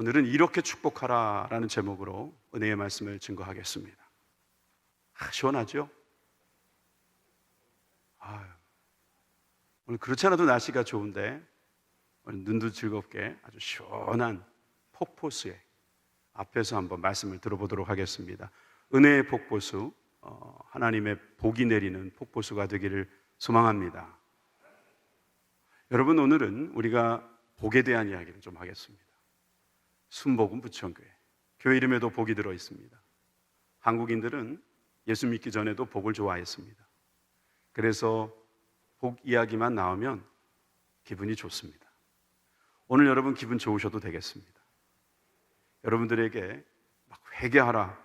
오늘은 이렇게 축복하라라는 제목으로 은혜의 말씀을 증거하겠습니다. 시원하죠? 오늘 그렇지 않아도 날씨가 좋은데 오늘 눈도 즐겁게 아주 시원한 폭포수에 앞에서 한번 말씀을 들어보도록 하겠습니다. 은혜의 폭포수, 하나님의 복이 내리는 폭포수가 되기를 소망합니다. 여러분, 오늘은 우리가 복에 대한 이야기를 좀 하겠습니다. 순복음 부천교회, 교회 이름에도 복이 들어 있습니다. 한국인들은 예수 믿기 전에도 복을 좋아했습니다. 그래서 복 이야기만 나오면 기분이 좋습니다. 오늘 여러분 기분 좋으셔도 되겠습니다. 여러분들에게 막 회개하라,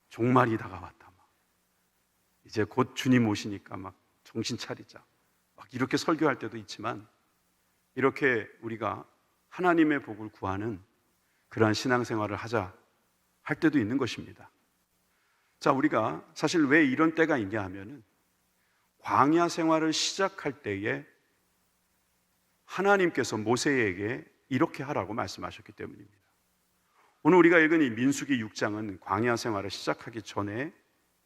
종말이 다가왔다, 이제 곧 주님 오시니까 막 정신 차리자, 막 이렇게 설교할 때도 있지만, 이렇게 우리가 하나님의 복을 구하는 그러한 신앙생활을 하자 할 때도 있는 것입니다. 자, 우리가 사실 왜 이런 때가 있냐 하면은 광야 생활을 시작할 때에 하나님께서 모세에게 이렇게 하라고 말씀하셨기 때문입니다. 오늘 우리가 읽은 이 민수기 6장은 광야 생활을 시작하기 전에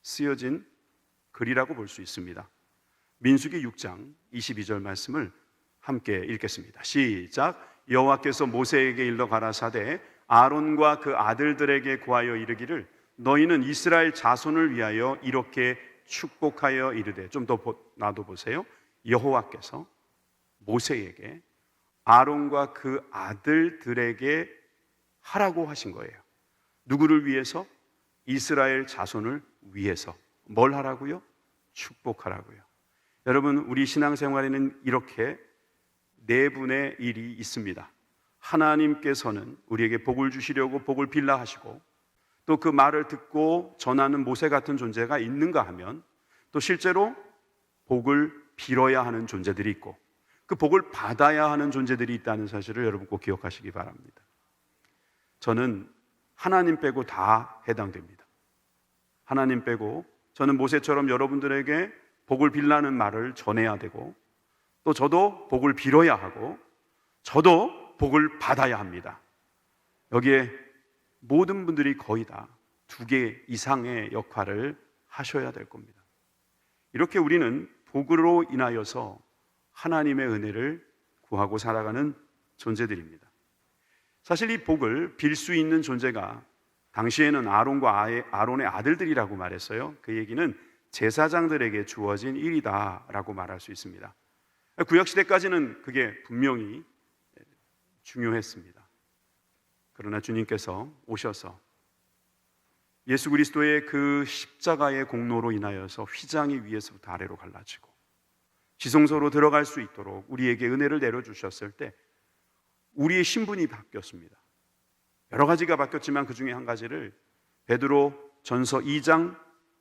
쓰여진 글이라고 볼 수 있습니다. 민수기 6장 22절 말씀을 함께 읽겠습니다. 시작. 여호와께서 모세에게 일러 가라사대 아론과 그 아들들에게 구하여 이르기를 너희는 이스라엘 자손을 위하여 이렇게 축복하여 이르되, 좀 더 놔둬보세요. 여호와께서 모세에게 아론과 그 아들들에게 하라고 하신 거예요. 누구를 위해서? 이스라엘 자손을 위해서. 뭘 하라고요? 축복하라고요. 여러분, 우리 신앙생활에는 이렇게 네 분의 일이 있습니다. 하나님께서는 우리에게 복을 주시려고 복을 빌라 하시고, 또 그 말을 듣고 전하는 모세 같은 존재가 있는가 하면 또 실제로 복을 빌어야 하는 존재들이 있고, 그 복을 받아야 하는 존재들이 있다는 사실을 여러분 꼭 기억하시기 바랍니다. 저는 하나님 빼고 다 해당됩니다. 하나님 빼고 저는 모세처럼 여러분들에게 복을 빌라는 말을 전해야 되고, 또 저도 복을 빌어야 하고, 저도 복을 받아야 합니다. 여기에 모든 분들이 거의 다 두 개 이상의 역할을 하셔야 될 겁니다. 이렇게 우리는 복으로 인하여서 하나님의 은혜를 구하고 살아가는 존재들입니다. 사실 이 복을 빌 수 있는 존재가 당시에는 아론과 아론의 아들들이라고 말했어요. 그 얘기는 제사장들에게 주어진 일이다라고 말할 수 있습니다. 구약시대까지는 그게 분명히 중요했습니다. 그러나 주님께서 오셔서 예수 그리스도의 그 십자가의 공로로 인하여서 휘장이 위에서부터 아래로 갈라지고 지성소로 들어갈 수 있도록 우리에게 은혜를 내려주셨을 때 우리의 신분이 바뀌었습니다. 여러 가지가 바뀌었지만 그 중에 한 가지를 베드로 전서 2장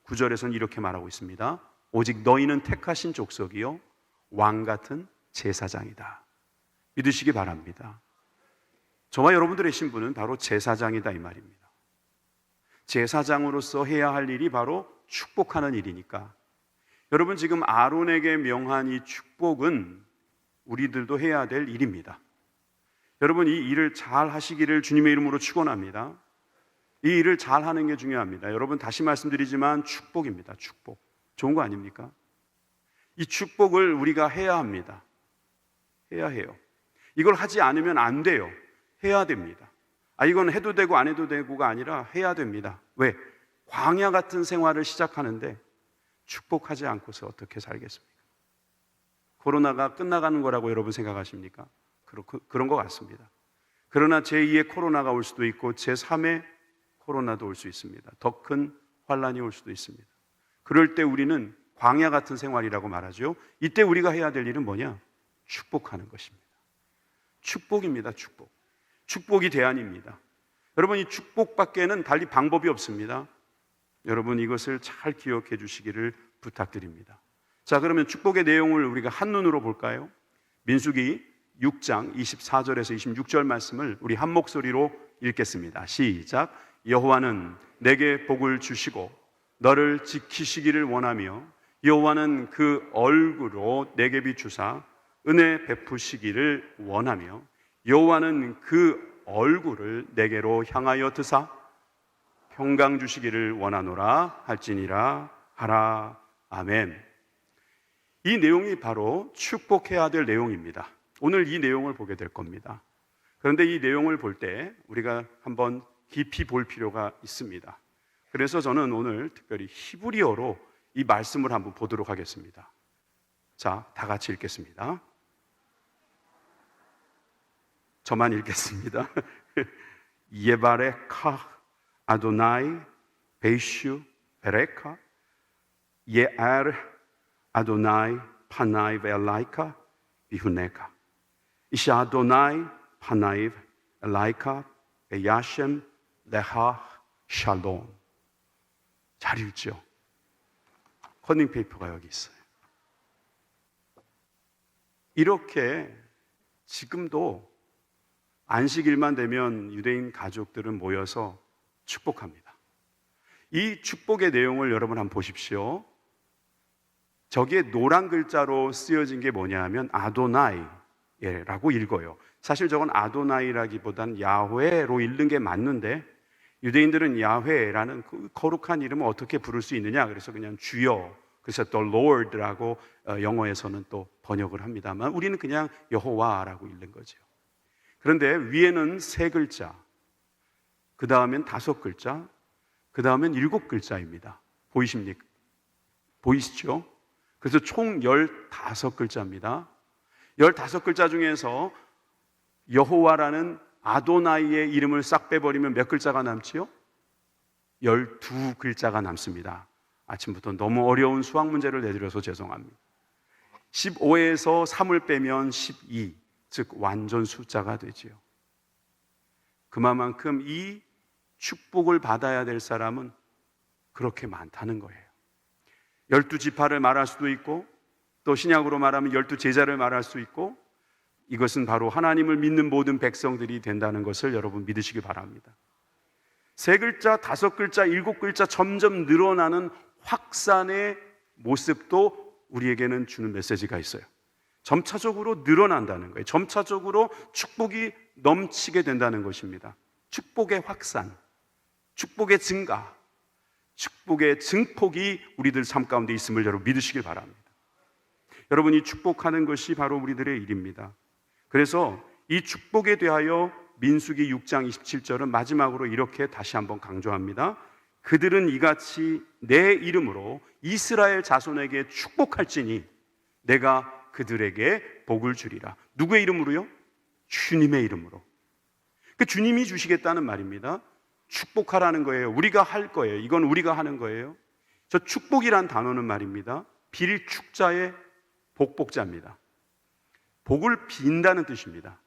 9절에서는 이렇게 말하고 있습니다. 오직 너희는 택하신 족속이요 왕 같은 제사장이다. 믿으시기 바랍니다. 저와 여러분들의 신분은 바로 제사장이다 이 말입니다. 제사장으로서 해야 할 일이 바로 축복하는 일이니까, 여러분 지금 아론에게 명한 이 축복은 우리들도 해야 될 일입니다. 여러분 이 일을 잘 하시기를 주님의 이름으로 축원합니다. 이 일을 잘 하는 게 중요합니다. 여러분 다시 말씀드리지만 축복입니다. 축복. 좋은 거 아닙니까? 이 축복을 우리가 해야 합니다. 해야 해요. 이걸 하지 않으면 안 돼요. 해야 됩니다. 이건 해도 되고 안 해도 되고가 아니라 해야 됩니다. 왜? 광야 같은 생활을 시작하는데 축복하지 않고서 어떻게 살겠습니까? 코로나가 끝나가는 거라고 여러분 생각하십니까? 그런 것 같습니다. 그러나 제2의 코로나가 올 수도 있고 제3의 코로나도 올 수 있습니다. 더 큰 환란이 올 수도 있습니다. 그럴 때 우리는 광야 같은 생활이라고 말하죠. 이때 우리가 해야 될 일은 뭐냐? 축복하는 것입니다. 축복입니다. 축복. 축복이 대안입니다. 여러분 이 축복밖에는 달리 방법이 없습니다. 여러분 이것을 잘 기억해 주시기를 부탁드립니다. 자, 그러면 축복의 내용을 우리가 한눈으로 볼까요? 민수기 6장 24절에서 26절 말씀을 우리 한 목소리로 읽겠습니다. 시작. 여호와는 내게 복을 주시고 너를 지키시기를 원하며 여호와는 그 얼굴로 내게 비추사 은혜 베푸시기를 원하며 여호와는 그 얼굴을 내게로 향하여 드사 평강 주시기를 원하노라 할지니라 하라. 아멘. 이 내용이 바로 축복해야 될 내용입니다. 오늘 이 내용을 보게 될 겁니다. 그런데 이 내용을 볼 때 우리가 한번 깊이 볼 필요가 있습니다. 그래서 저는 오늘 특별히 히브리어로 이 말씀을 한번 보도록 하겠습니다. 자, 다 같이 읽겠습니다. 저만 읽겠습니다. 예바레카 아도나이 베이슈 베레카 예알 아도나이 파나이 벨라이카 비후네카 이샤 아도나이 파나이 엘라이카 베야셴 레하 샬롬. 잘 읽죠? 커닝 페이퍼가 여기 있어요. 이렇게 지금도 안식일만 되면 유대인 가족들은 모여서 축복합니다. 이 축복의 내용을 여러분 한번 보십시오. 저기에 노란 글자로 쓰여진 게 뭐냐 하면 아도나이라고 읽어요. 사실 저건 아도나이라기보단 야훼로 읽는 게 맞는데 유대인들은 야훼라는 그 거룩한 이름을 어떻게 부를 수 있느냐, 그래서 그냥 주여, 그래서 또 Lord라고 영어에서는 또 번역을 합니다만 우리는 그냥 여호와라고 읽는 거죠. 그런데 위에는 3글자, 그 다음엔 5글자, 그 다음엔 7글자입니다. 보이십니까? 보이시죠? 그래서 총 15글자입니다. 15글자 중에서 여호와라는 아도나이의 이름을 싹 빼버리면 몇 글자가 남지요? 12글자가 남습니다. 아침부터 너무 어려운 수학 문제를 내드려서 죄송합니다. 15에서 3을 빼면 12, 즉 완전 숫자가 되지요. 그만큼 이 축복을 받아야 될 사람은 그렇게 많다는 거예요. 12지파를 말할 수도 있고 또 신약으로 말하면 12제자를 말할 수 있고 이것은 바로 하나님을 믿는 모든 백성들이 된다는 것을 여러분 믿으시기 바랍니다. 3글자, 5글자, 7글자 점점 늘어나는 확산의 모습도 우리에게는 주는 메시지가 있어요. 점차적으로 늘어난다는 거예요. 점차적으로 축복이 넘치게 된다는 것입니다. 축복의 확산, 축복의 증가, 축복의 증폭이 우리들 삶 가운데 있음을 여러분 믿으시길 바랍니다. 여러분이 축복하는 것이 바로 우리들의 일입니다. 그래서 이 축복에 대하여 민수기 6장 27절은 마지막으로 이렇게 다시 한번 강조합니다. 그들은 이같이 내 이름으로 이스라엘 자손에게 축복할지니 내가 그들에게 복을 주리라. 누구의 이름으로요? 주님의 이름으로. 그 주님이 주시겠다는 말입니다. 축복하라는 거예요. 우리가 할 거예요. 이건 우리가 하는 거예요. 저 축복이란 단어는 말입니다. 빌축자의 복복자입니다. 복을 빈다는 뜻입니다.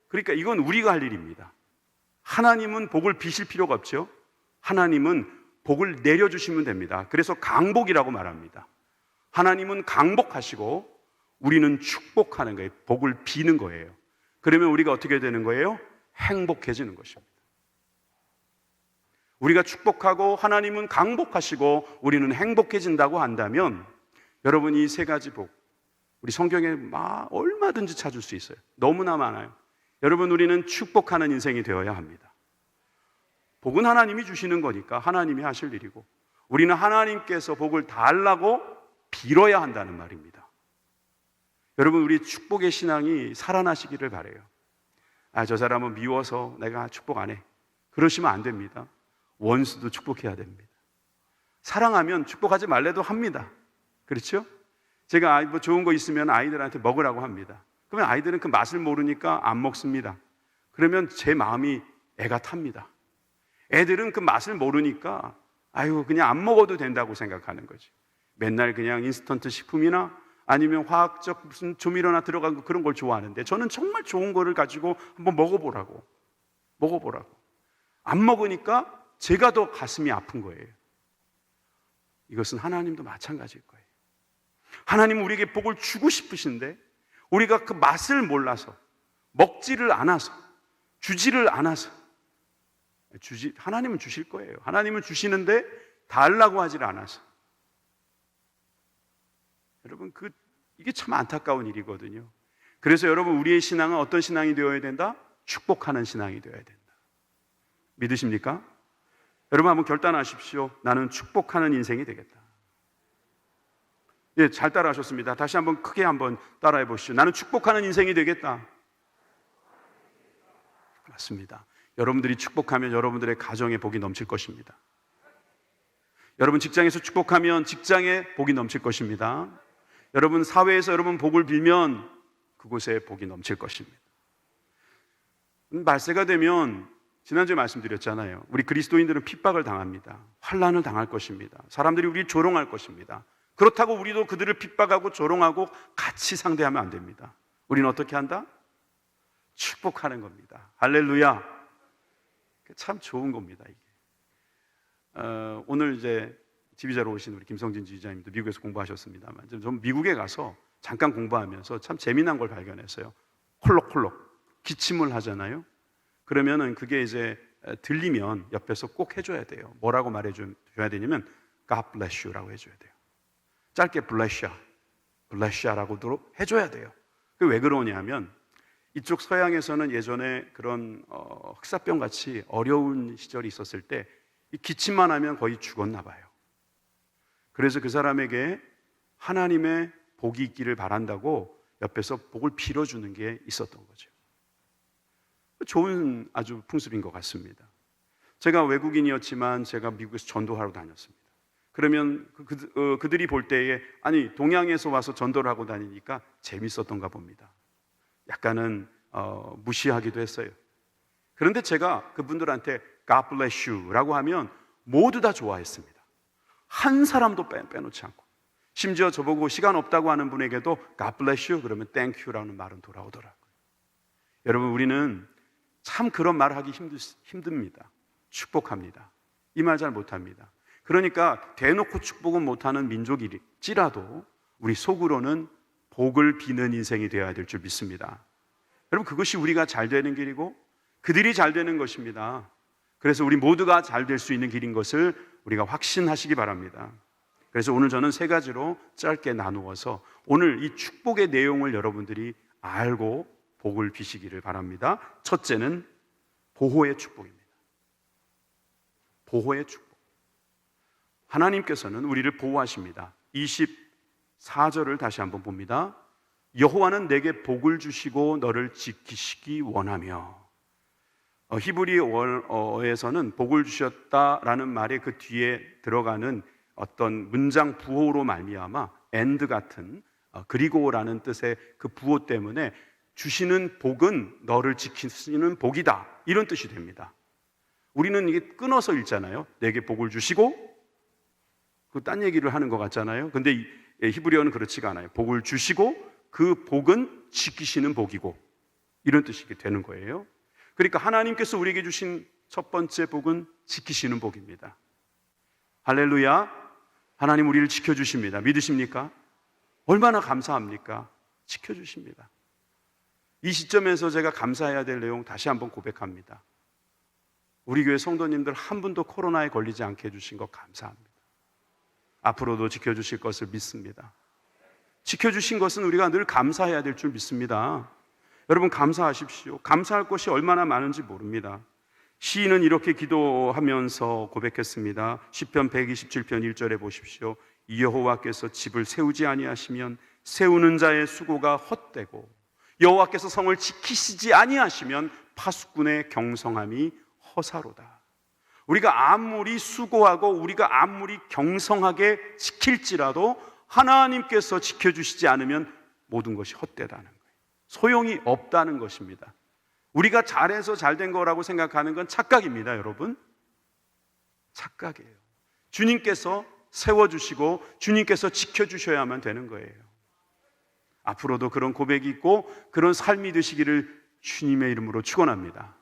그러니까 이건 우리가 할 일입니다. 하나님은 복을 비실 필요가 없죠. 하나님은 복을 내려주시면 됩니다. 그래서 강복이라고 말합니다. 하나님은 강복하시고 우리는 축복하는 거예요. 복을 비는 거예요. 그러면 우리가 어떻게 되는 거예요? 행복해지는 것입니다. 우리가 축복하고 하나님은 강복하시고 우리는 행복해진다고 한다면 여러분 이 3가지 복 우리 성경에 얼마든지 찾을 수 있어요. 너무나 많아요. 여러분 우리는 축복하는 인생이 되어야 합니다. 복은 하나님이 주시는 거니까 하나님이 하실 일이고 우리는 하나님께서 복을 달라고 빌어야 한다는 말입니다. 여러분 우리 축복의 신앙이 살아나시기를 바라요. 저 사람은 미워서 내가 축복 안 해. 그러시면 안 됩니다. 원수도 축복해야 됩니다. 사랑하면 축복하지 말래도 합니다. 그렇죠? 제가 뭐 좋은 거 있으면 아이들한테 먹으라고 합니다. 그러면 아이들은 그 맛을 모르니까 안 먹습니다. 그러면 제 마음이 애가 탑니다. 애들은 그 맛을 모르니까 그냥 안 먹어도 된다고 생각하는 거지. 맨날 그냥 인스턴트 식품이나 아니면 화학적 무슨 조미료나 들어간 거 그런 걸 좋아하는데 저는 정말 좋은 거를 가지고 한번 먹어보라고. 안 먹으니까 제가 더 가슴이 아픈 거예요. 이것은 하나님도 마찬가지일 거예요. 하나님은 우리에게 복을 주고 싶으신데 우리가 그 맛을 몰라서 먹지를 않아서 주지를 않아서 하나님은 주실 거예요. 하나님은 주시는데 달라고 하질 않아서 여러분 이게 참 안타까운 일이거든요. 그래서 여러분 우리의 신앙은 어떤 신앙이 되어야 된다? 축복하는 신앙이 되어야 된다. 믿으십니까? 여러분 한번 결단하십시오. 나는 축복하는 인생이 되겠다. 예, 잘 따라하셨습니다. 다시 한번 크게 한번 따라해 보시죠. 나는 축복하는 인생이 되겠다. 맞습니다. 여러분들이 축복하면 여러분들의 가정에 복이 넘칠 것입니다. 여러분 직장에서 축복하면 직장에 복이 넘칠 것입니다. 여러분 사회에서 여러분 복을 빌면 그곳에 복이 넘칠 것입니다. 말세가 되면 지난주에 말씀드렸잖아요. 우리 그리스도인들은 핍박을 당합니다. 환난을 당할 것입니다. 사람들이 우리를 조롱할 것입니다. 그렇다고 우리도 그들을 핍박하고 조롱하고 같이 상대하면 안 됩니다. 우리는 어떻게 한다? 축복하는 겁니다. 할렐루야. 참 좋은 겁니다, 이게. 오늘 이제 지휘자로 오신 우리 김성진 지휘자님도 미국에서 공부하셨습니다만, 좀 미국에 가서 잠깐 공부하면서 참 재미난 걸 발견했어요. 콜록콜록 기침을 하잖아요. 그러면은 그게 이제 들리면 옆에서 꼭 해줘야 돼요. 뭐라고 말해줘야 되냐면 God bless you라고 해줘야 돼요. 짧게 bless you라고도 해줘야 돼요. 그게 왜 그러냐면 이쪽 서양에서는 예전에 그런 흑사병 같이 어려운 시절이 있었을 때 이 기침만 하면 거의 죽었나 봐요. 그래서 그 사람에게 하나님의 복이 있기를 바란다고 옆에서 복을 빌어주는 게 있었던 거죠. 좋은 아주 풍습인 것 같습니다. 제가 외국인이었지만 제가 미국에서 전도하러 다녔습니다. 그러면 그들이 볼 때에 아니 동양에서 와서 전도를 하고 다니니까 재밌었던가 봅니다. 약간은 무시하기도 했어요. 그런데 제가 그분들한테 God bless you라고 하면 모두 다 좋아했습니다. 한 사람도 빼놓지 않고. 심지어 저보고 시간 없다고 하는 분에게도 God bless you 그러면 thank you라는 말은 돌아오더라고요. 여러분 우리는 참 그런 말을 하기 힘듭니다. 축복합니다. 이 말 잘 못합니다. 그러니까 대놓고 축복은 못하는 민족일지라도 우리 속으로는 복을 비는 인생이 되어야 될 줄 믿습니다. 여러분 그것이 우리가 잘 되는 길이고 그들이 잘 되는 것입니다. 그래서 우리 모두가 잘 될 수 있는 길인 것을 우리가 확신하시기 바랍니다. 그래서 오늘 저는 세 가지로 짧게 나누어서 오늘 이 축복의 내용을 여러분들이 알고 복을 비시기를 바랍니다. 첫째는 보호의 축복입니다. 보호의 축복. 하나님께서는 우리를 보호하십니다. 24절을 다시 한번 봅니다. 여호와는 내게 복을 주시고 너를 지키시기 원하며. 히브리어에서는 복을 주셨다라는 말의 그 뒤에 들어가는 어떤 문장 부호로 말미암아 and 같은 그리고라는 뜻의 그 부호 때문에 주시는 복은 너를 지키시는 복이다 이런 뜻이 됩니다. 우리는 이게 끊어서 읽잖아요. 내게 복을 주시고 그 딴 얘기를 하는 것 같잖아요. 근데 히브리어는 그렇지가 않아요. 복을 주시고 그 복은 지키시는 복이고 이런 뜻이 되는 거예요. 그러니까 하나님께서 우리에게 주신 첫 번째 복은 지키시는 복입니다. 할렐루야. 하나님 우리를 지켜주십니다. 믿으십니까? 얼마나 감사합니까? 지켜주십니다. 이 시점에서 제가 감사해야 될 내용 다시 한번 고백합니다. 우리 교회 성도님들 한 분도 코로나에 걸리지 않게 해주신 것 감사합니다. 앞으로도 지켜주실 것을 믿습니다. 지켜주신 것은 우리가 늘 감사해야 될 줄 믿습니다. 여러분 감사하십시오. 감사할 것이 얼마나 많은지 모릅니다. 시인은 이렇게 기도하면서 고백했습니다. 시편 127편 1절에 보십시오. 여호와께서 집을 세우지 아니하시면 세우는 자의 수고가 헛되고 여호와께서 성을 지키시지 아니하시면 파수꾼의 경성함이 허사로다. 우리가 아무리 수고하고 우리가 아무리 경성하게 지킬지라도 하나님께서 지켜주시지 않으면 모든 것이 헛되다는 거예요. 소용이 없다는 것입니다. 우리가 잘해서 잘된 거라고 생각하는 건 착각입니다, 여러분. 착각이에요. 주님께서 세워주시고 주님께서 지켜주셔야만 되는 거예요. 앞으로도 그런 고백이 있고 그런 삶이 되시기를 주님의 이름으로 축원합니다.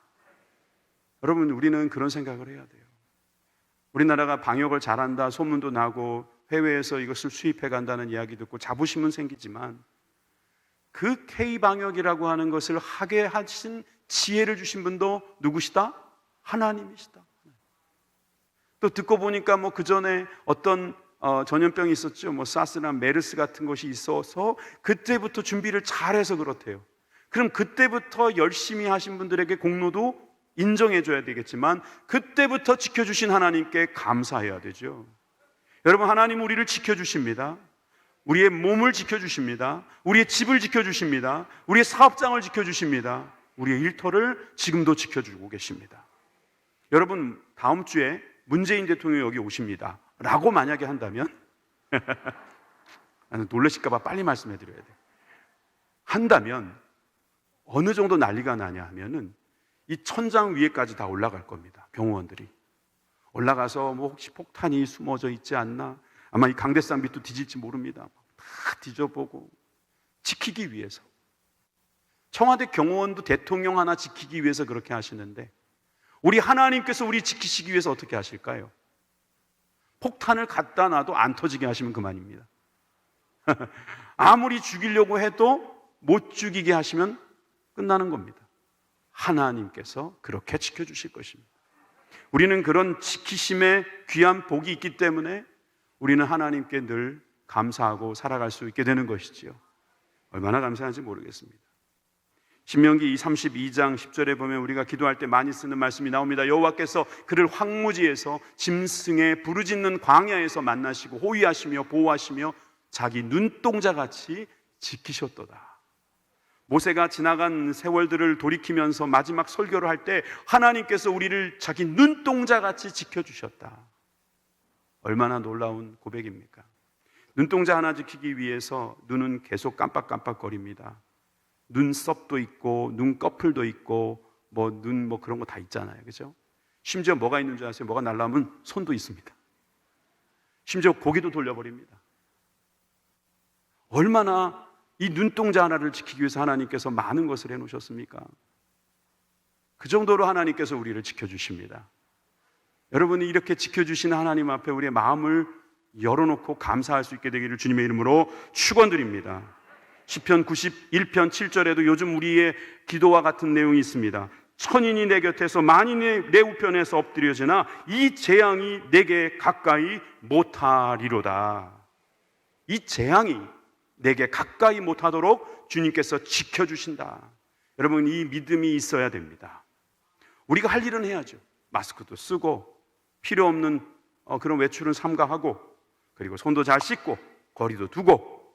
여러분 우리는 그런 생각을 해야 돼요. 우리나라가 방역을 잘한다 소문도 나고 해외에서 이것을 수입해 간다는 이야기 듣고 자부심은 생기지만 그 K방역이라고 하는 것을 하게 하신 지혜를 주신 분도 누구시다? 하나님이시다. 또 듣고 보니까 그 전에 어떤 전염병이 있었죠. 사스나 메르스 같은 것이 있어서 그때부터 준비를 잘해서 그렇대요. 그럼 그때부터 열심히 하신 분들에게 공로도 인정해줘야 되겠지만 그때부터 지켜주신 하나님께 감사해야 되죠. 여러분, 하나님 우리를 지켜주십니다. 우리의 몸을 지켜주십니다. 우리의 집을 지켜주십니다. 우리의 사업장을 지켜주십니다. 우리의 일터를 지금도 지켜주고 계십니다. 여러분, 다음 주에 문재인 대통령이 여기 오십니다 라고 만약에 한다면 나는 놀라실까 봐 빨리 말씀해 드려야 돼. 한다면 어느 정도 난리가 나냐 하면은 이 천장 위에까지 다 올라갈 겁니다. 경호원들이 올라가서 뭐 혹시 폭탄이 숨어져 있지 않나, 아마 이 강대상 밑도 뒤질지 모릅니다. 다 뒤져보고 지키기 위해서. 청와대 경호원도 대통령 하나 지키기 위해서 그렇게 하시는데 우리 하나님께서 우리 지키시기 위해서 어떻게 하실까요? 폭탄을 갖다 놔도 안 터지게 하시면 그만입니다. 아무리 죽이려고 해도 못 죽이게 하시면 끝나는 겁니다. 하나님께서 그렇게 지켜주실 것입니다. 우리는 그런 지키심의 귀한 복이 있기 때문에 우리는 하나님께 늘 감사하고 살아갈 수 있게 되는 것이지요. 얼마나 감사한지 모르겠습니다. 신명기 32장 10절에 보면 우리가 기도할 때 많이 쓰는 말씀이 나옵니다. 여호와께서 그를 황무지에서 짐승의 부르짖는 광야에서 만나시고 호위하시며 보호하시며 자기 눈동자같이 지키셨도다. 모세가 지나간 세월들을 돌이키면서 마지막 설교를 할 때 하나님께서 우리를 자기 눈동자같이 지켜주셨다. 얼마나 놀라운 고백입니까? 눈동자 하나 지키기 위해서 눈은 계속 깜빡깜빡거립니다. 눈썹도 있고 눈꺼풀도 있고 눈 그런 거 다 있잖아요. 그죠? 심지어 뭐가 있는 줄 아세요? 뭐가 날라오면 손도 있습니다. 심지어 고개도 돌려버립니다. 얼마나 이 눈동자 하나를 지키기 위해서 하나님께서 많은 것을 해놓으셨습니까? 그 정도로 하나님께서 우리를 지켜주십니다. 여러분이 이렇게 지켜주시는 하나님 앞에 우리의 마음을 열어놓고 감사할 수 있게 되기를 주님의 이름으로 축원드립니다. 시편 91편 7절에도 요즘 우리의 기도와 같은 내용이 있습니다. 천인이 내 곁에서 만인이 내 우편에서 엎드려지나 이 재앙이 내게 가까이 못하리로다. 이 재앙이 내게 가까이 못하도록 주님께서 지켜주신다. 여러분, 이 믿음이 있어야 됩니다. 우리가 할 일은 해야죠. 마스크도 쓰고 필요 없는 그런 외출은 삼가하고 그리고 손도 잘 씻고 거리도 두고.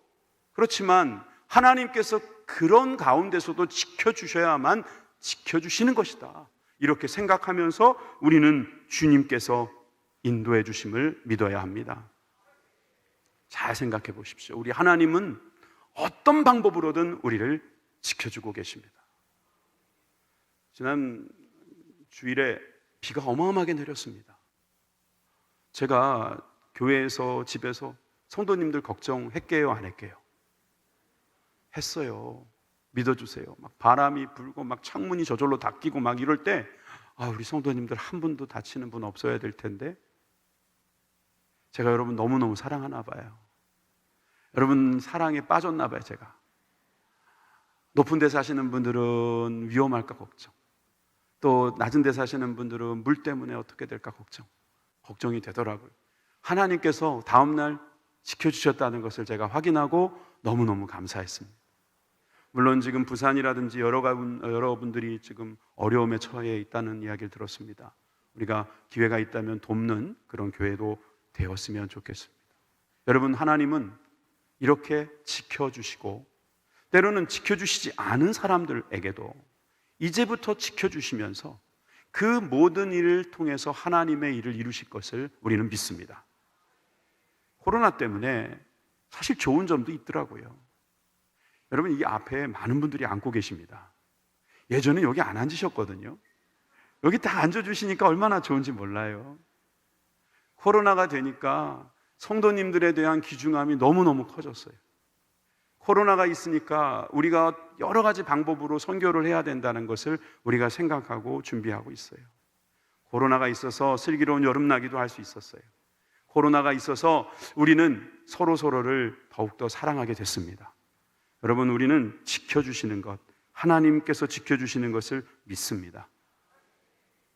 그렇지만 하나님께서 그런 가운데서도 지켜주셔야만 지켜주시는 것이다. 이렇게 생각하면서 우리는 주님께서 인도해 주심을 믿어야 합니다. 잘 생각해 보십시오. 우리 하나님은 어떤 방법으로든 우리를 지켜주고 계십니다. 지난 주일에 비가 어마어마하게 내렸습니다. 제가 교회에서 집에서 성도님들 걱정했게요, 안 했게요? 했어요. 믿어주세요. 막 바람이 불고 막 창문이 저절로 닫히고 막 이럴 때 우리 성도님들 한 분도 다치는 분 없어야 될 텐데 제가 여러분 너무너무 사랑하나 봐요. 여러분 사랑에 빠졌나 봐요. 제가 높은 데 사시는 분들은 위험할까 걱정, 또 낮은 데 사시는 분들은 물 때문에 어떻게 될까 걱정이 되더라고요. 하나님께서 다음날 지켜주셨다는 것을 제가 확인하고 너무너무 감사했습니다. 물론 지금 부산이라든지 여러분들이 지금 어려움에 처해 있다는 이야기를 들었습니다. 우리가 기회가 있다면 돕는 그런 교회도 되었으면 좋겠습니다. 여러분, 하나님은 이렇게 지켜주시고 때로는 지켜주시지 않은 사람들에게도 이제부터 지켜주시면서 그 모든 일을 통해서 하나님의 일을 이루실 것을 우리는 믿습니다. 코로나 때문에 사실 좋은 점도 있더라고요. 여러분, 이 앞에 많은 분들이 앉고 계십니다. 예전에 여기 안 앉으셨거든요. 여기 딱 앉아주시니까 얼마나 좋은지 몰라요. 코로나가 되니까 성도님들에 대한 귀중함이 너무너무 커졌어요. 코로나가 있으니까 우리가 여러 가지 방법으로 선교를 해야 된다는 것을 우리가 생각하고 준비하고 있어요. 코로나가 있어서 슬기로운 여름나기도 할 수 있었어요. 코로나가 있어서 우리는 서로서로를 더욱더 사랑하게 됐습니다. 여러분, 우리는 지켜주시는 것, 하나님께서 지켜주시는 것을 믿습니다.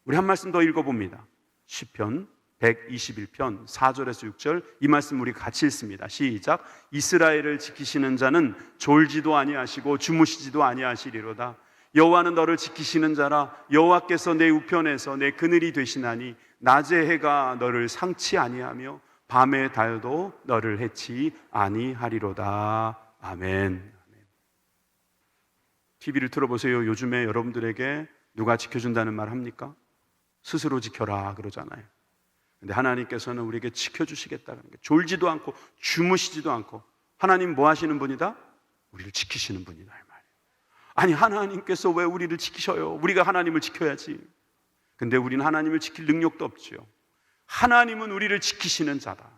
우리 한 말씀 더 읽어봅니다. 시편 121편 4절에서 6절 이 말씀 우리 같이 읽습니다. 시작. 이스라엘을 지키시는 자는 졸지도 아니하시고 주무시지도 아니하시리로다. 여호와는 너를 지키시는 자라. 여호와께서 내 우편에서 내 그늘이 되시나니 낮의 해가 너를 상치 아니하며 밤의 달도 너를 해치 아니하리로다. 아멘. TV를 틀어보세요. 요즘에 여러분들에게 누가 지켜준다는 말 합니까? 스스로 지켜라 그러잖아요. 근데 하나님께서는 우리에게 지켜주시겠다는 게 졸지도 않고 주무시지도 않고 하나님 뭐 하시는 분이다? 우리를 지키시는 분이다 이 말이에요. 아니 하나님께서 왜 우리를 지키셔요? 우리가 하나님을 지켜야지. 근데 우리는 하나님을 지킬 능력도 없죠. 하나님은 우리를 지키시는 자다.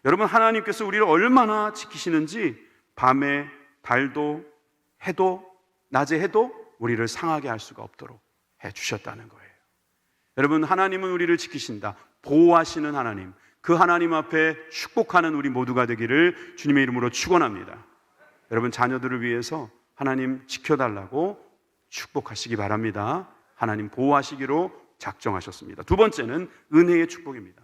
여러분 하나님께서 우리를 얼마나 지키시는지 밤에 달도 해도 낮에 해도 우리를 상하게 할 수가 없도록 해주셨다는 거예요. 여러분 하나님은 우리를 지키신다. 보호하시는 하나님, 그 하나님 앞에 축복하는 우리 모두가 되기를 주님의 이름으로 축원합니다. 여러분 자녀들을 위해서 하나님 지켜달라고 축복하시기 바랍니다. 하나님 보호하시기로 작정하셨습니다. 두 번째는 은혜의 축복입니다.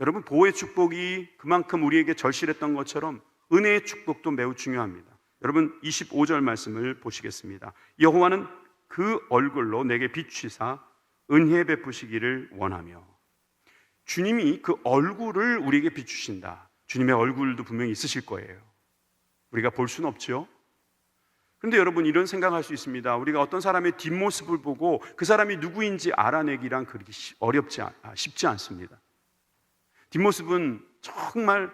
여러분 보호의 축복이 그만큼 우리에게 절실했던 것처럼 은혜의 축복도 매우 중요합니다. 여러분 25절 말씀을 보시겠습니다. 여호와는 그 얼굴로 내게 비추사 은혜 베푸시기를 원하며. 주님이 그 얼굴을 우리에게 비추신다. 주님의 얼굴도 분명히 있으실 거예요. 우리가 볼 수는 없죠. 그런데 여러분 이런 생각할 수 있습니다. 우리가 어떤 사람의 뒷모습을 보고 그 사람이 누구인지 알아내기란 그렇게 쉽지 않습니다. 뒷모습은 정말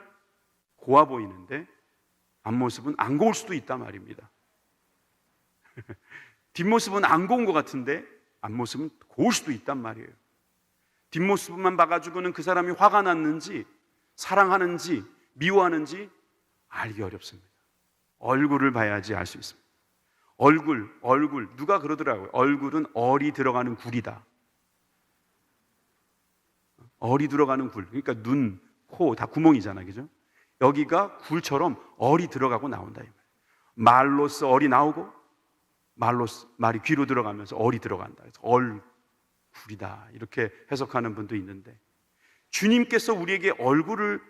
고와 보이는데 앞모습은 안 고울 수도 있단 말입니다. 뒷모습은 안 고운 것 같은데 앞모습은 고울 수도 있단 말이에요. 뒷모습만 봐가지고는 그 사람이 화가 났는지 사랑하는지 미워하는지 알기 어렵습니다. 얼굴을 봐야지 알 수 있습니다. 얼굴 누가 그러더라고요. 얼굴은 얼이 들어가는 굴이다. 얼이 들어가는 굴, 그러니까 눈, 코 다 구멍이잖아요, 그죠? 여기가 굴처럼 얼이 들어가고 나온다. 말로써 얼이 나오고 말이 귀로 들어가면서 얼이 들어간다. 그래서 얼굴이다 이렇게 해석하는 분도 있는데, 주님께서 우리에게 얼굴을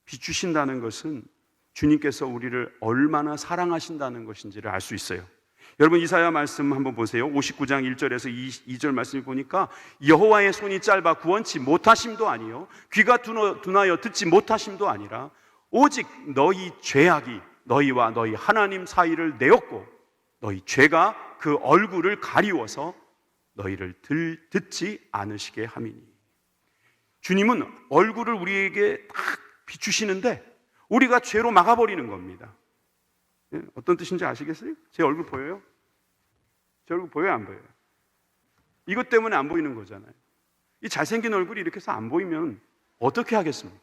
비추신다는 것은 주님께서 우리를 얼마나 사랑하신다는 것인지를 알 수 있어요. 여러분 이사야 말씀 한번 보세요. 59장 1절에서 2절 말씀을 보니까 여호와의 손이 짧아 구원치 못하심도 아니요 귀가 둔하여 듣지 못하심도 아니라 오직 너희 죄악이 너희와 너희 하나님 사이를 내었고 너희 죄가 그 얼굴을 가리워서 너희를 듣지 않으시게 함이니. 주님은 얼굴을 우리에게 딱 비추시는데 우리가 죄로 막아버리는 겁니다. 어떤 뜻인지 아시겠어요? 제 얼굴 보여요? 제 얼굴 보여요, 안 보여요? 이것 때문에 안 보이는 거잖아요. 이 잘생긴 얼굴이 이렇게 해서 안 보이면 어떻게 하겠습니까?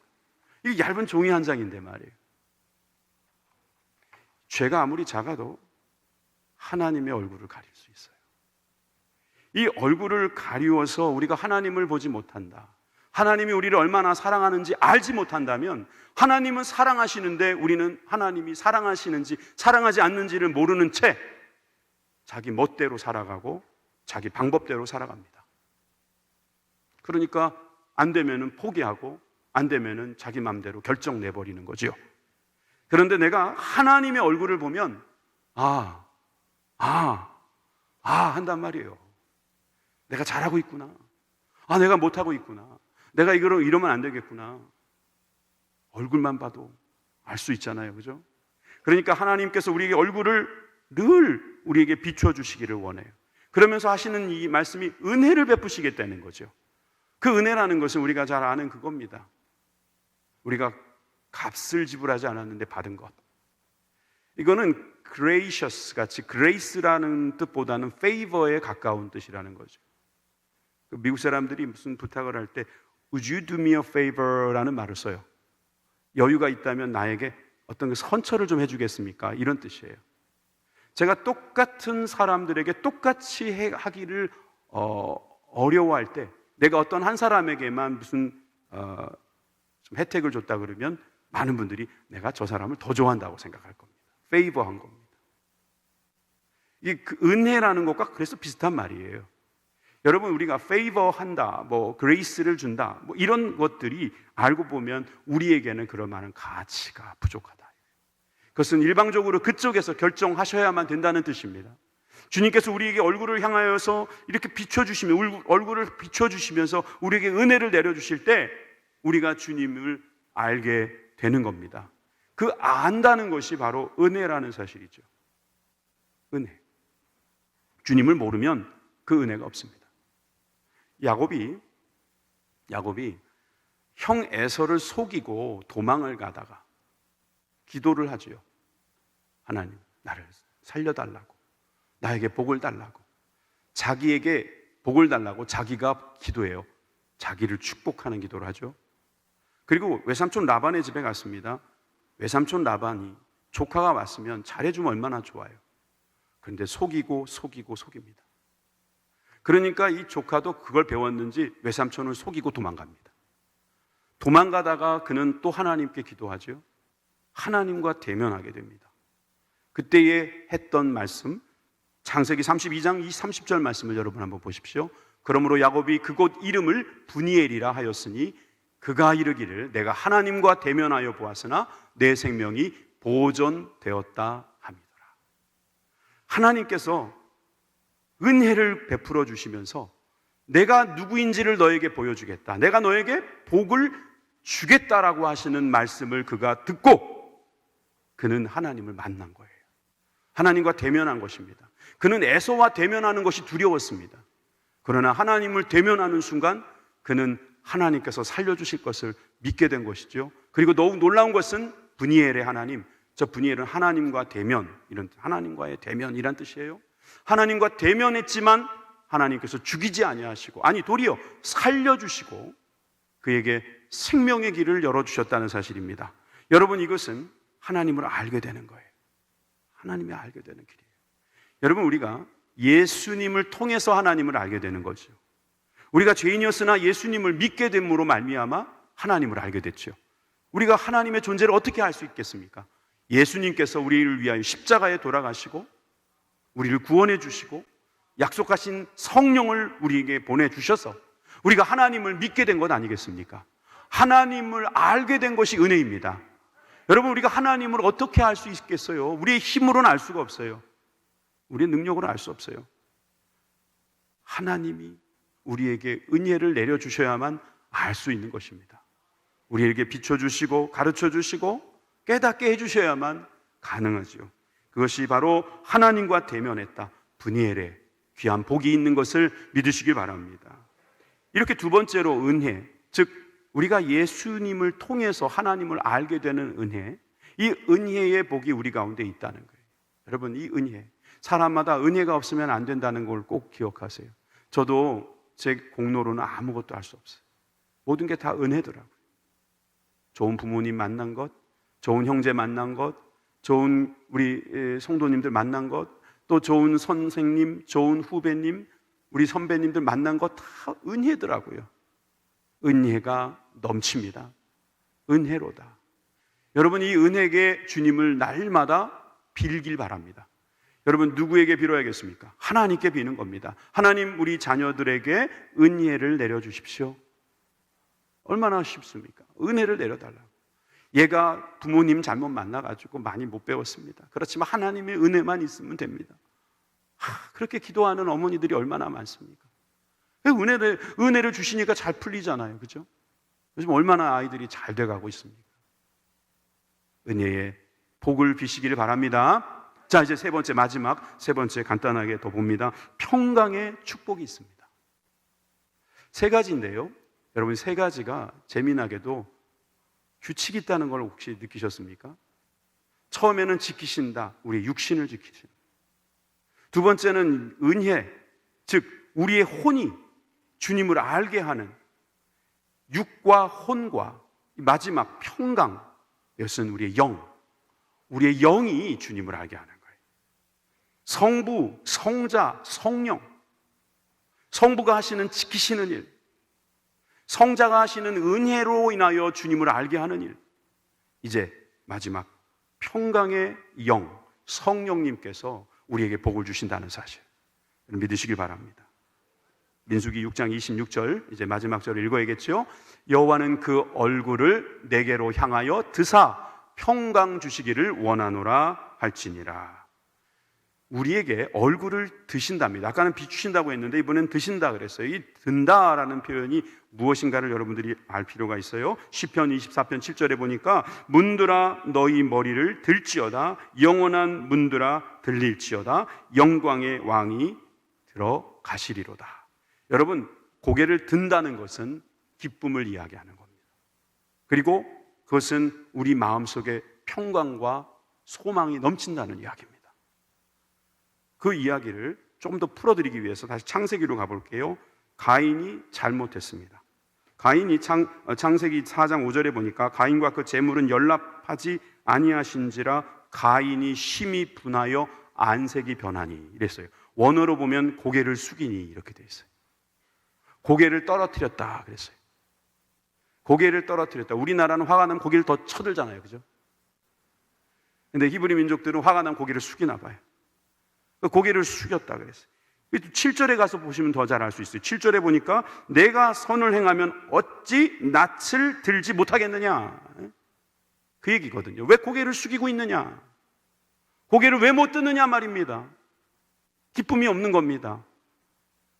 이게 얇은 종이 한 장인데 말이에요. 죄가 아무리 작아도 하나님의 얼굴을 가릴 수 있어요. 이 얼굴을 가리워서 우리가 하나님을 보지 못한다. 하나님이 우리를 얼마나 사랑하는지 알지 못한다면 하나님은 사랑하시는데 우리는 하나님이 사랑하시는지 사랑하지 않는지를 모르는 채 자기 멋대로 살아가고 자기 방법대로 살아갑니다. 그러니까 안 되면은 포기하고 안 되면은 자기 마음대로 결정 내버리는 거죠. 그런데 내가 하나님의 얼굴을 보면 한단 말이에요. 내가 잘하고 있구나. 내가 못하고 있구나. 내가 이러면 안 되겠구나. 얼굴만 봐도 알 수 있잖아요, 그죠? 그러니까 하나님께서 우리에게 얼굴을 늘 우리에게 비춰주시기를 원해요. 그러면서 하시는 이 말씀이 은혜를 베푸시겠다는 거죠. 그 은혜라는 것은 우리가 잘 아는 그겁니다. 우리가 값을 지불하지 않았는데 받은 것. 이거는 gracious 같이 grace라는 뜻보다는 favor에 가까운 뜻이라는 거죠. 미국 사람들이 무슨 부탁을 할 때 Would you do me a favor? 라는 말을 써요. 여유가 있다면 나에게 어떤 선처를 좀 해주겠습니까? 이런 뜻이에요. 제가 똑같은 사람들에게 똑같이 하기를 어려워할 때 내가 어떤 한 사람에게만 무슨 좀 혜택을 줬다 그러면 많은 분들이 내가 저 사람을 더 좋아한다고 생각할 겁니다. 페이버한 겁니다. 이 은혜라는 것과 그래서 비슷한 말이에요. 여러분, 우리가 페이버 한다, 그레이스를 준다, 이런 것들이 알고 보면 우리에게는 그럴 만한 가치가 부족하다. 그것은 일방적으로 그쪽에서 결정하셔야만 된다는 뜻입니다. 주님께서 우리에게 얼굴을 향하여서 이렇게 비춰주시면, 얼굴을 비춰주시면서 우리에게 은혜를 내려주실 때 우리가 주님을 알게 되는 겁니다. 그 안다는 것이 바로 은혜라는 사실이죠. 은혜. 주님을 모르면 그 은혜가 없습니다. 야곱이 형 에서를 속이고 도망을 가다가 기도를 하지요. 하나님, 나를 살려달라고, 나에게 복을 달라고, 자기에게 복을 달라고 자기가 기도해요. 자기를 축복하는 기도를 하죠. 그리고 외삼촌 라반의 집에 갔습니다. 외삼촌 라반이 조카가 왔으면 잘해주면 얼마나 좋아요. 그런데 속입니다. 그러니까 이 조카도 그걸 배웠는지 외삼촌을 속이고 도망갑니다. 도망가다가 그는 또 하나님께 기도하죠. 하나님과 대면하게 됩니다. 그때에 했던 말씀, 창세기 32장 30절 말씀을 여러분 한번 보십시오. 그러므로 야곱이 그곳 이름을 브니엘이라 하였으니 그가 이르기를 내가 하나님과 대면하여 보았으나 내 생명이 보존되었다 함이더라. 하나님께서 은혜를 베풀어 주시면서 내가 누구인지를 너에게 보여주겠다, 내가 너에게 복을 주겠다라고 하시는 말씀을 그가 듣고 그는 하나님을 만난 거예요. 하나님과 대면한 것입니다. 그는 에서와 대면하는 것이 두려웠습니다. 그러나 하나님을 대면하는 순간 그는 하나님께서 살려주실 것을 믿게 된 것이죠. 그리고 더욱 놀라운 것은 브니엘의 하나님, 저 브니엘은 하나님과 대면, 이런 하나님과의 대면이란 뜻이에요. 하나님과 대면했지만 하나님께서 죽이지 아니하시고, 아니 도리어 살려주시고 그에게 생명의 길을 열어주셨다는 사실입니다. 여러분, 이것은 하나님을 알게 되는 거예요. 하나님을 알게 되는 길이에요. 여러분, 우리가 예수님을 통해서 하나님을 알게 되는 거죠. 우리가 죄인이었으나 예수님을 믿게 됨으로 말미암아 하나님을 알게 됐죠. 우리가 하나님의 존재를 어떻게 알 수 있겠습니까? 예수님께서 우리를 위하여 십자가에 돌아가시고 우리를 구원해 주시고 약속하신 성령을 우리에게 보내주셔서 우리가 하나님을 믿게 된 것 아니겠습니까? 하나님을 알게 된 것이 은혜입니다. 여러분, 우리가 하나님을 어떻게 알 수 있겠어요? 우리의 힘으로는 알 수가 없어요. 우리의 능력으로 알 수 없어요. 하나님이 우리에게 은혜를 내려주셔야만 알 수 있는 것입니다. 우리에게 비춰주시고 가르쳐주시고 깨닫게 해주셔야만 가능하죠. 그것이 바로 하나님과 대면했다, 브니엘의 귀한 복이 있는 것을 믿으시길 바랍니다. 이렇게 두 번째로 은혜, 즉 우리가 예수님을 통해서 하나님을 알게 되는 은혜, 이 은혜의 복이 우리 가운데 있다는 거예요. 여러분, 이 은혜, 사람마다 은혜가 없으면 안 된다는 걸 꼭 기억하세요. 저도 제 공로로는 아무것도 할 수 없어요. 모든 게 다 은혜더라고요. 좋은 부모님 만난 것, 좋은 형제 만난 것, 좋은 우리 성도님들 만난 것, 또 좋은 선생님, 좋은 후배님, 우리 선배님들 만난 것 다 은혜더라고요. 은혜가 넘칩니다. 은혜로다. 여러분, 이 은혜에 주님을 날마다 빌길 바랍니다. 여러분, 누구에게 빌어야겠습니까? 하나님께 비는 겁니다. 하나님, 우리 자녀들에게 은혜를 내려주십시오. 얼마나 쉽습니까? 은혜를 내려달라고. 얘가 부모님 잘못 만나가지고 많이 못 배웠습니다. 그렇지만 하나님의 은혜만 있으면 됩니다. 그렇게 기도하는 어머니들이 얼마나 많습니까? 은혜를 주시니까 잘 풀리잖아요. 그죠? 요즘 얼마나 아이들이 잘 돼가고 있습니까? 은혜의 복을 비시기를 바랍니다. 자, 이제 마지막 세 번째 간단하게 더 봅니다. 평강의 축복이 있습니다. 세 가지인데요. 여러분, 세 가지가 재미나게도 규칙이 있다는 걸 혹시 느끼셨습니까? 처음에는 지키신다, 우리의 육신을 지키신다. 두 번째는 은혜, 즉 우리의 혼이 주님을 알게 하는 육과 혼과 마지막 평강, 이것은 우리의 영, 우리의 영이 주님을 알게 하는 거예요. 성부, 성자, 성령, 성부가 하시는 지키시는 일, 성자가 하시는 은혜로 인하여 주님을 알게 하는 일, 이제 마지막 평강의 영, 성령님께서 우리에게 복을 주신다는 사실, 믿으시길 바랍니다. 민수기 6장 26절, 이제 마지막 절을 읽어야겠죠. 여호와는 그 얼굴을 내게로 향하여 드사 평강 주시기를 원하노라 할지니라. 우리에게 얼굴을 드신답니다. 아까는 비추신다고 했는데 이번엔 드신다 그랬어요. 이 든다라는 표현이 무엇인가를 여러분들이 알 필요가 있어요. 시편 24편 7절에 보니까 문들아 너희 머리를 들지어다, 영원한 문들아 들릴지어다, 영광의 왕이 들어가시리로다. 여러분, 고개를 든다는 것은 기쁨을 이야기하는 겁니다. 그리고 그것은 우리 마음속에 평강과 소망이 넘친다는 이야기입니다. 그 이야기를 좀 더 풀어드리기 위해서 다시 창세기로 가볼게요. 가인이 잘못했습니다. 가인이 창세기 4장 5절에 보니까 가인과 그 재물은 연락하지 아니하신지라 가인이 심히 분하여 안색이 변하니 이랬어요. 원어로 보면 고개를 숙이니 이렇게 돼 있어요. 고개를 떨어뜨렸다 그랬어요. 고개를 떨어뜨렸다. 우리나라는 화가 나면 고개를 더 쳐들잖아요, 그죠? 근데 히브리 민족들은 화가 나면 고개를 숙이나 봐요. 고개를 숙였다 그랬어요. 7절에 가서 보시면 더 잘 알 수 있어요. 7절에 보니까 내가 선을 행하면 어찌 낯을 들지 못하겠느냐, 그 얘기거든요. 왜 고개를 숙이고 있느냐, 고개를 왜 못 드느냐 말입니다. 기쁨이 없는 겁니다.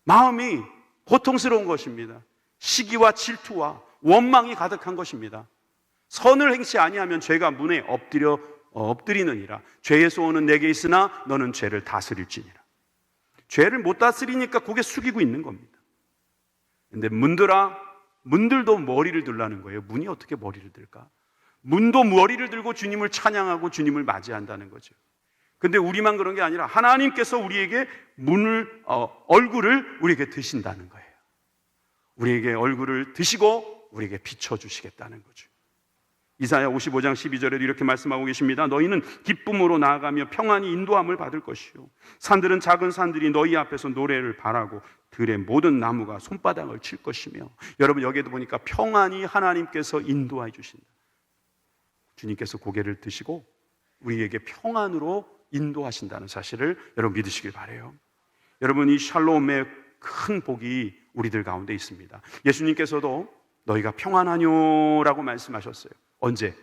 마음이 고통스러운 것입니다. 시기와 질투와 원망이 가득한 것입니다. 선을 행치 아니하면 죄가 문에 엎드리느니라. 죄의 소원은 내게 있으나 너는 죄를 다스릴지니라. 죄를 못 다스리니까 고개 숙이고 있는 겁니다. 근데 문들도 머리를 들라는 거예요. 문이 어떻게 머리를 들까? 문도 머리를 들고 주님을 찬양하고 주님을 맞이한다는 거죠. 근데 우리만 그런 게 아니라 하나님께서 우리에게 얼굴을 우리에게 드신다는 거예요. 우리에게 얼굴을 드시고 우리에게 비춰주시겠다는 거죠. 이사야 55장 12절에도 이렇게 말씀하고 계십니다. 너희는 기쁨으로 나아가며 평안히 인도함을 받을 것이요, 산들은 작은 산들이 너희 앞에서 노래를 바라고 들의 모든 나무가 손바닥을 칠 것이며. 여러분, 여기에도 보니까 평안히 하나님께서 인도해 주신다. 주님께서 고개를 드시고 우리에게 평안으로 인도하신다는 사실을 여러분 믿으시길 바라요. 여러분, 이 샬롬의 큰 복이 우리들 가운데 있습니다. 예수님께서도 너희가 평안하뇨라고 말씀하셨어요. 언제?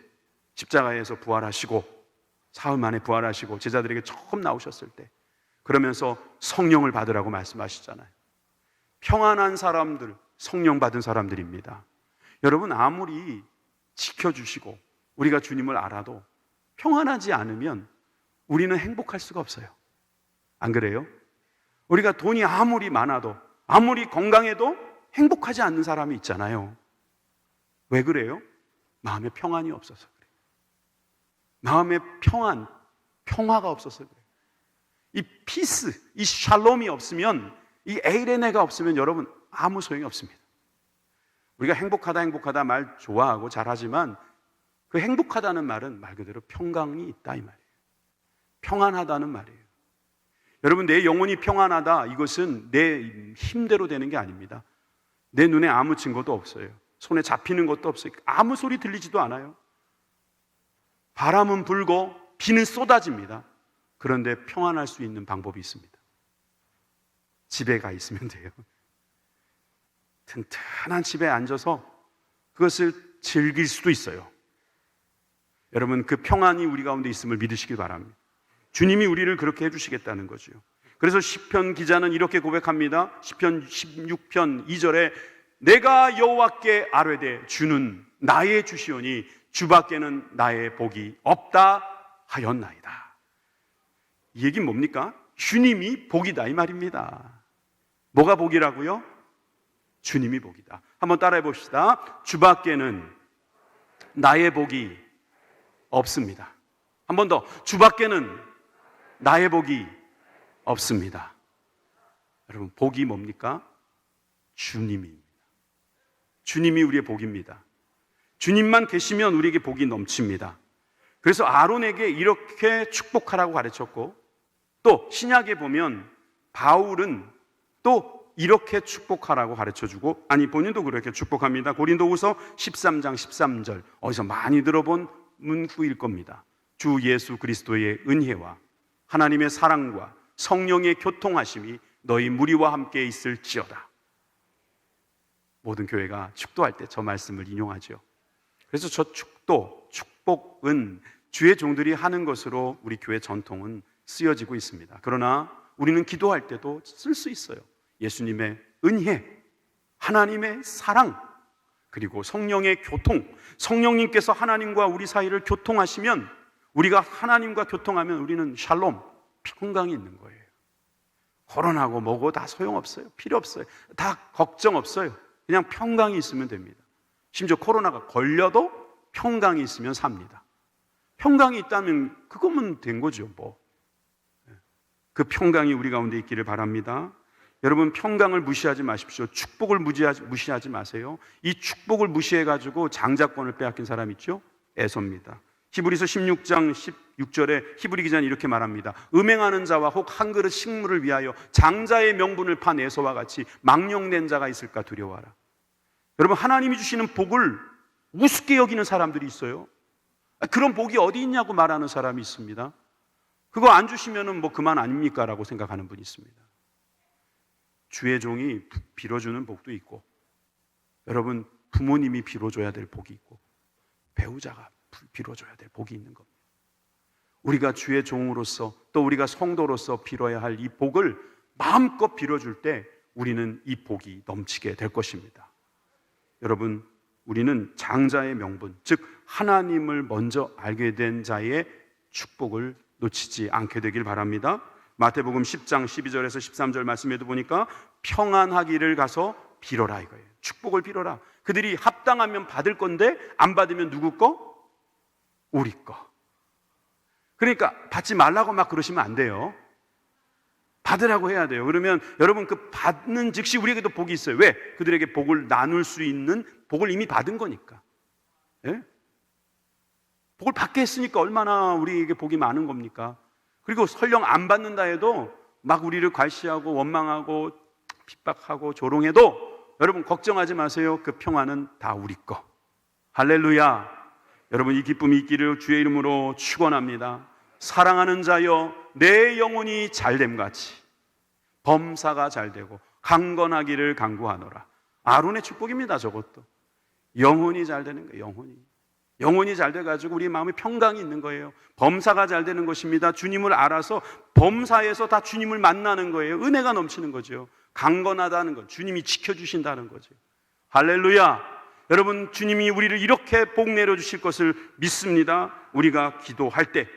십자가에서 부활하시고 사흘 만에 부활하시고 제자들에게 처음 나오셨을 때, 그러면서 성령을 받으라고 말씀하시잖아요. 평안한 사람들, 성령 받은 사람들입니다. 여러분, 아무리 지켜주시고 우리가 주님을 알아도 평안하지 않으면 우리는 행복할 수가 없어요. 안 그래요? 우리가 돈이 아무리 많아도 아무리 건강해도 행복하지 않는 사람이 있잖아요. 왜 그래요? 마음에 평안이 없어서 그래요. 마음에 평화가 없어서 그래요. 이 피스, 이 샬롬이 없으면, 이 에이레네가 없으면 여러분 아무 소용이 없습니다. 우리가 행복하다 말 좋아하고 잘하지만 그 행복하다는 말은 말 그대로 평강이 있다 이 말이에요. 평안하다는 말이에요. 여러분, 내 영혼이 평안하다, 이것은 내 힘대로 되는 게 아닙니다. 내 눈에 아무 증거도 없어요. 손에 잡히는 것도 없어요. 아무 소리 들리지도 않아요. 바람은 불고 비는 쏟아집니다. 그런데 평안할 수 있는 방법이 있습니다. 집에 가 있으면 돼요. 튼튼한 집에 앉아서 그것을 즐길 수도 있어요. 여러분, 그 평안이 우리 가운데 있음을 믿으시길 바랍니다. 주님이 우리를 그렇게 해주시겠다는 거죠. 그래서 시편 기자는 이렇게 고백합니다. 시편 16편 2절에 내가 여호와께 아뢰되 주는 나의 주시오니 주밖에는 나의 복이 없다 하였나이다. 이 얘기는 뭡니까? 주님이 복이다 이 말입니다. 뭐가 복이라고요? 주님이 복이다. 한번 따라해 봅시다. 주밖에는 나의 복이 없습니다. 한 번 더. 주밖에는 나의 복이 없습니다. 여러분, 복이 뭡니까? 주님입니다. 주님이 우리의 복입니다. 주님만 계시면 우리에게 복이 넘칩니다. 그래서 아론에게 이렇게 축복하라고 가르쳤고, 또 신약에 보면 바울은 또 이렇게 축복하라고 가르쳐주고, 아니 본인도 그렇게 축복합니다. 고린도후서 13장 13절, 어디서 많이 들어본 문구일 겁니다. 주 예수 그리스도의 은혜와 하나님의 사랑과 성령의 교통하심이 너희 무리와 함께 있을지어다. 모든 교회가 축도할 때 저 말씀을 인용하죠. 그래서 저 축복은 주의 종들이 하는 것으로 우리 교회 전통은 쓰여지고 있습니다. 그러나 우리는 기도할 때도 쓸 수 있어요. 예수님의 은혜, 하나님의 사랑, 그리고 성령의 교통, 성령님께서 하나님과 우리 사이를 교통하시면, 우리가 하나님과 교통하면 우리는 샬롬, 평강이 있는 거예요. 코로나고 뭐고 다 소용없어요. 필요 없어요. 다 걱정 없어요. 그냥 평강이 있으면 됩니다. 심지어 코로나가 걸려도 평강이 있으면 삽니다. 평강이 있다면 그거면 된 거죠, 뭐. 그 평강이 우리 가운데 있기를 바랍니다. 여러분, 평강을 무시하지 마십시오. 축복을 무시하지 마세요. 이 축복을 무시해가지고 장자권을 빼앗긴 사람 있죠? 에서입니다. 히브리서 16장 16절에 히브리 기자는 이렇게 말합니다. 음행하는 자와 혹 한 그릇 식물을 위하여 장자의 명분을 판 에서와 같이 망령된 자가 있을까 두려워하라. 여러분, 하나님이 주시는 복을 우습게 여기는 사람들이 있어요. 그런 복이 어디 있냐고 말하는 사람이 있습니다. 그거 안 주시면은 뭐 그만 아닙니까? 라고 생각하는 분이 있습니다. 주의 종이 빌어주는 복도 있고, 여러분, 부모님이 빌어줘야 될 복이 있고, 배우자가 빌어줘야 될 복이 있는 겁니다. 우리가 주의 종으로서, 또 우리가 성도로서 빌어야 할 이 복을 마음껏 빌어줄 때 우리는 이 복이 넘치게 될 것입니다. 여러분, 우리는 장자의 명분, 즉 하나님을 먼저 알게 된 자의 축복을 놓치지 않게 되길 바랍니다. 마태복음 10장 12절에서 13절 말씀에도 보니까 평안하기를 가서 빌어라 이거예요. 축복을 빌어라. 그들이 합당하면 받을 건데 안 받으면 누구 거? 우리 거. 그러니까 받지 말라고 막 그러시면 안 돼요. 받으라고 해야 돼요. 그러면 여러분, 그 받는 즉시 우리에게도 복이 있어요. 왜? 그들에게 복을 나눌 수 있는 복을 이미 받은 거니까. 예? 복을 받게 했으니까 얼마나 우리에게 복이 많은 겁니까? 그리고 설령 안 받는다 해도 막 우리를 괄시하고 원망하고 핍박하고 조롱해도 여러분 걱정하지 마세요. 그 평안은 다 우리 거. 할렐루야. 여러분, 이 기쁨이 있기를 주의 이름으로 축원합니다. 사랑하는 자여, 내 영혼이 잘됨같이 범사가 잘되고 강건하기를 간구하노라. 아론의 축복입니다. 저것도 영혼이 잘되는 거예요. 영혼이 잘 돼가지고 우리 마음에 평강이 있는 거예요. 범사가 잘 되는 것입니다. 주님을 알아서 범사에서 다 주님을 만나는 거예요. 은혜가 넘치는 거죠. 강건하다는 것, 주님이 지켜주신다는 거죠. 할렐루야. 여러분, 주님이 우리를 이렇게 복 내려주실 것을 믿습니다. 우리가 기도할 때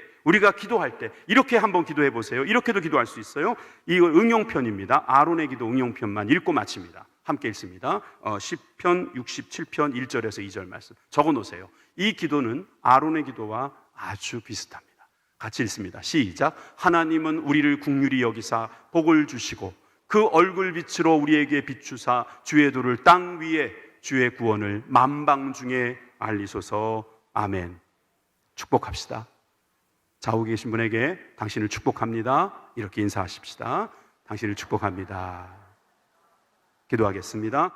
이렇게 한번 기도해 보세요. 이렇게도 기도할 수 있어요. 이거 응용편입니다. 아론의 기도 응용편만 읽고 마칩니다. 함께 읽습니다. 시편 67편 1절에서 2절 말씀 적어 놓으세요. 이 기도는 아론의 기도와 아주 비슷합니다. 같이 읽습니다. 시작. 하나님은 우리를 긍휼히 여기사 복을 주시고 그 얼굴 빛으로 우리에게 비추사 주의 도를 땅 위에 주의 구원을 만방 중에 알리소서. 아멘. 축복합시다. 좌우에 계신 분에게 당신을 축복합니다. 이렇게 인사하십시다. 당신을 축복합니다. 기도하겠습니다.